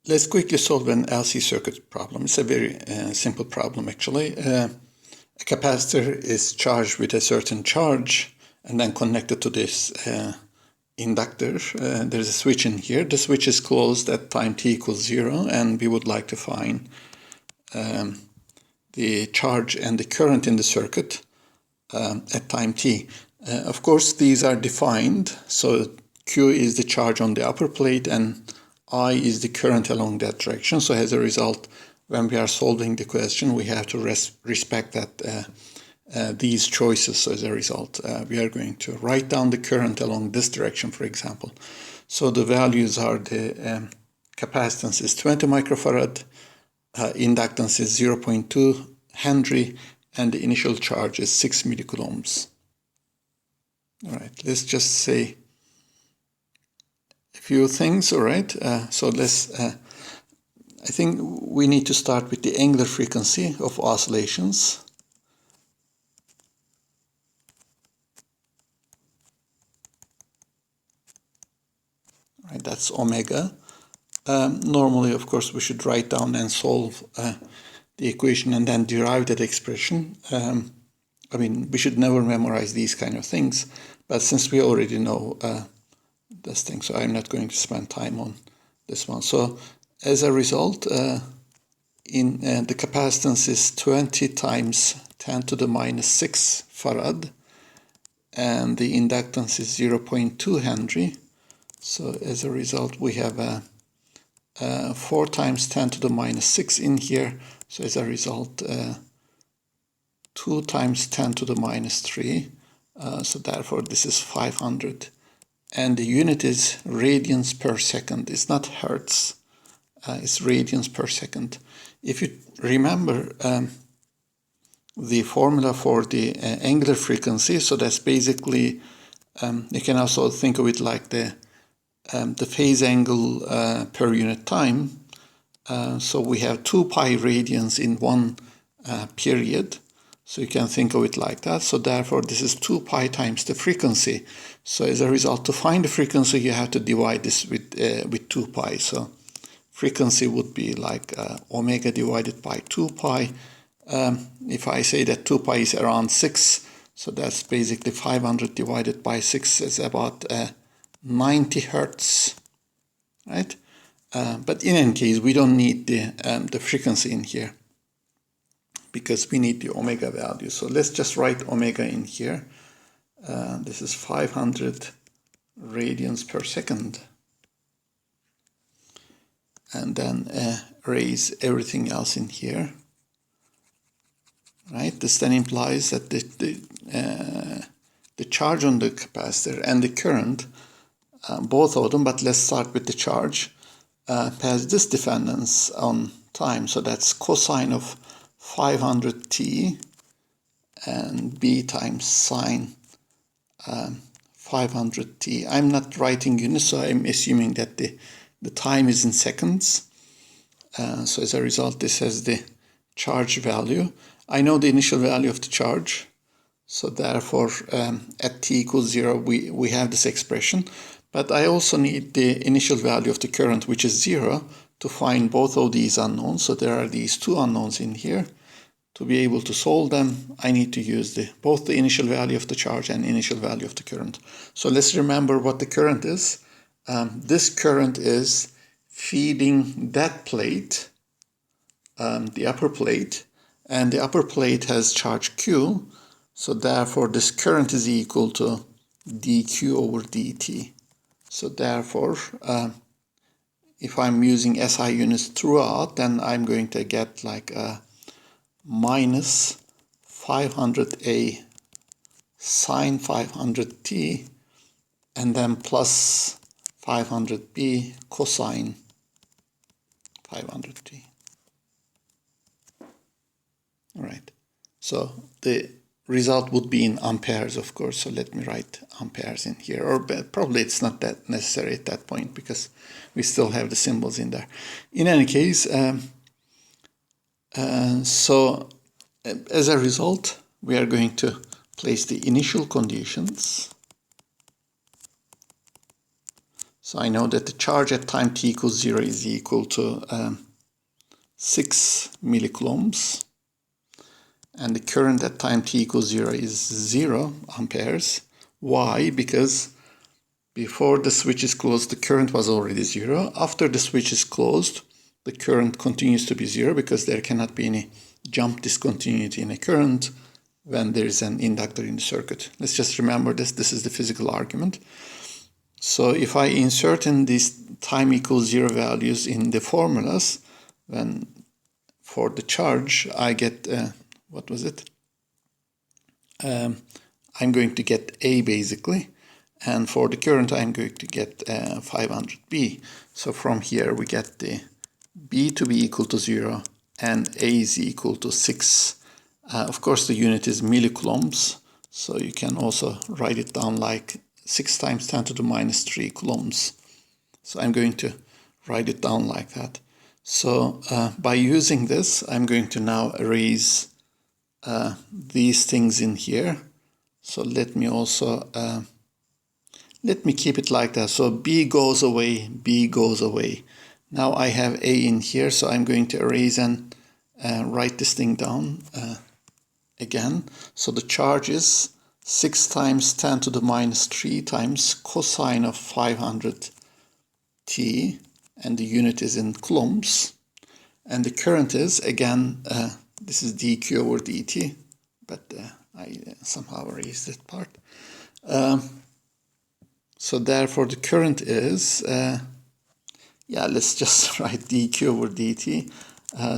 Let's quickly solve an LC circuit problem. It's a very simple problem actually. A capacitor is charged with a certain charge and then connected to this inductor. There's a switch in here. The switch is closed at time t equals 0, and we would like to find the charge and the current in the circuit at time t. Of course, these are defined. So Q is the charge on the upper plate and I is the current along that direction. So as a result, when we are solving the question, we have to respect that these choices. So as a result, we are going to write down the current along this direction, for example. So the values are the capacitance is 20 microfarad, inductance is 0.2 Henry, and the initial charge is 6 millicoulombs. All right, let's just say a few things. All right, so let's I think we need to start with the angular frequency of oscillations. All right, that's omega. Normally, of course, we should write down and solve the equation and then derive that expression. I mean, we should never memorize these kind of things, but since we already know this thing, so I'm not going to spend time on this one. So as a result, the capacitance is 20 times 10 to the minus 6 farad, and the inductance is 0.2 Henry. So as a result, we have 4 times 10 to the minus 6 in here. So as a result, 2 times 10 to the minus 3. So therefore, this is 500. And the unit is radians per second. It's not hertz. It's radians per second. If you remember the formula for the angular frequency, so that's basically, you can also think of it like the phase angle per unit time. So we have 2 pi radians in one period. So you can think of it like that. So therefore, this is 2 pi times the frequency. So as a result, to find the frequency, you have to divide this with 2 pi. So frequency would be like omega divided by 2 pi. If I say that 2 pi is around 6, so that's basically 500 divided by 6 is about 90 hertz, right? But in any case, we don't need the frequency in here because we need the omega value. So let's just write omega in here. This is 500 radians per second. And then raise everything else in here, right? This then implies that the charge on the capacitor and the current, both of them, but let's start with the charge, has this dependence on time. So that's cosine of 500t and b times sine 500t. I'm not writing units, so I'm assuming that the time is in seconds. So as a result, this has the charge value. I know the initial value of the charge. So therefore, at t equals 0, we have this expression. But I also need the initial value of the current, which is 0, to find both of these unknowns. So there are these two unknowns in here. To be able to solve them, I need to use both the initial value of the charge and initial value of the current. So let's remember what the current is. This current is feeding that plate, the upper plate, and the upper plate has charge Q. So therefore, this current is equal to dQ over dt. So therefore, if I'm using SI units throughout, then I'm going to get like minus 500A sine 500t, and then plus 500B cosine 500t. All right. So the result would be in amperes, of course. So let me write amperes in here, or probably it's not that necessary at that point because we still have the symbols in there. In any case, so as a result, we are going to place the initial conditions. So I know that the charge at time t equals 0 is equal to 6 millicoulombs, and the current at time t equals 0 is 0 amperes. Why? Because before the switch is closed, the current was already 0. After the switch is closed, the current continues to be 0 because there cannot be any jump discontinuity in a current when there is an inductor in the circuit. Let's just remember this. This is the physical argument. So if I insert in these time equals 0 values in the formulas, then for the charge, I get, what was it? I'm going to get A basically. And for the current, I'm going to get 500B. So from here, we get the B to be equal to 0 and A is equal to 6. Of course, the unit is millicoulombs. So you can also write it down like 6 times 10 to the minus 3 coulombs. So I'm going to write it down like that. So by using this, I'm going to now erase these things in here. So let me also, let me keep it like that. So B goes away, B goes away. Now I have A in here, so I'm going to erase and write this thing down again. So the charge is 6 times 10 to the minus 3 times cosine of 500 t, and the unit is in coulombs. And the current is, again, this is dq over dt, but I somehow erased that part. So therefore the current is, let's just write dq over dt.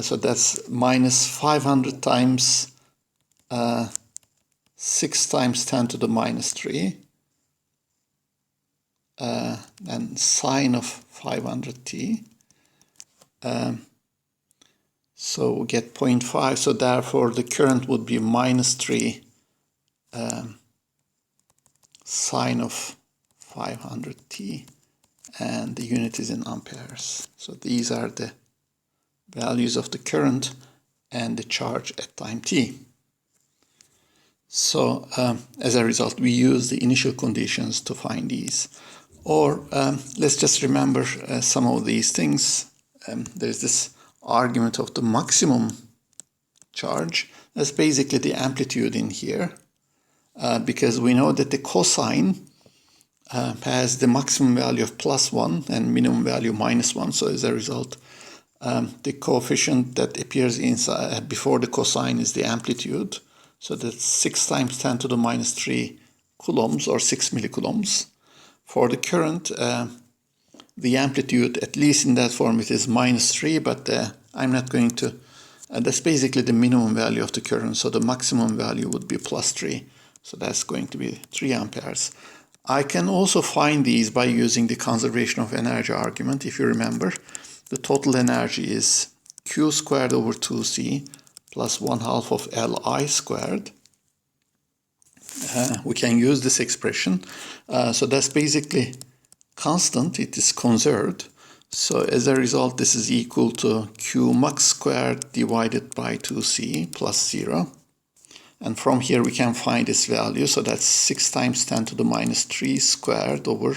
So that's minus 500 times 6 times 10 to the minus 3, and sine of 500t. So we get 0.5, so therefore the current would be minus 3 sine of 500t, and the unit is in amperes. So these are the values of the current and the charge at time t. So as a result, we use the initial conditions to find these. Or let's just remember some of these things. There's this argument of the maximum charge. That's basically the amplitude in here, because we know that the cosine has the maximum value of +1 and minimum value -1. So as a result, the coefficient that appears inside before the cosine is the amplitude. So that's 6 times 10 to the minus 3 coulombs, or 6 millicoulombs. For the current, the amplitude, at least in that form, it is -3, but I'm not going to, that's basically the minimum value of the current, so the maximum value would be +3, so that's going to be 3 amperes. I can also find these by using the conservation of energy argument. If you remember, the total energy is Q squared over 2C plus 1/2 of Li squared. We can use this expression. So that's basically constant, it is conserved. So as a result, this is equal to Q max squared divided by 2C plus 0. And from here we can find this value. So that's 6 times 10 to the minus 3 squared over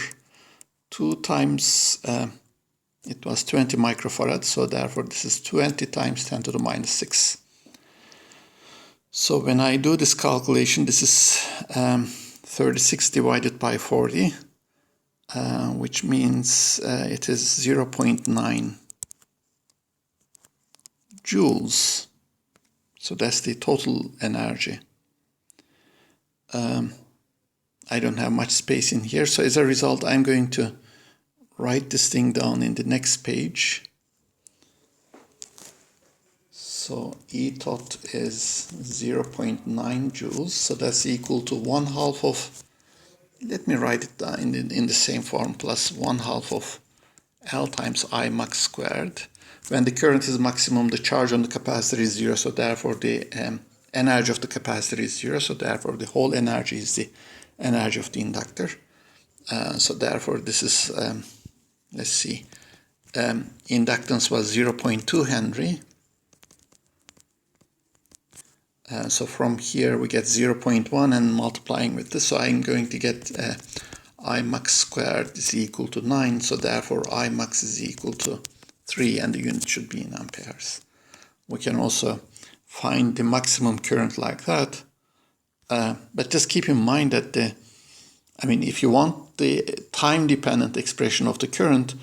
2 times, it was 20 microfarad. So therefore this is 20 times 10 to the minus 6. So when I do this calculation, this is 36 divided by 40, which means it is 0.9 joules. So that's the total energy. I don't have much space in here, so as a result, I'm going to write this thing down in the next page. So E tot is 0.9 joules, so that's equal to 1/2 of, let me write it down in the same form, plus 1/2 of L times I max squared. When the current is maximum, the charge on the capacitor is 0, so therefore the energy of the capacitor is 0, so therefore the whole energy is the energy of the inductor. So therefore this is, let's see, inductance was 0.2 Henry. So from here we get 0.1 and multiplying with this, so I'm going to get I max squared is equal to 9, so therefore I max is equal to 3 and the unit should be in amperes. We can also find the maximum current like that, but just keep in mind that if you want the time-dependent expression of the current,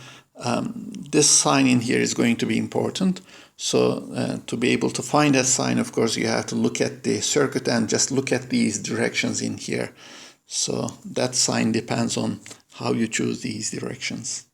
this sign in here is going to be important. So to be able to find that sign, of course, you have to look at the circuit and just look at these directions in here. So that sign depends on how you choose these directions.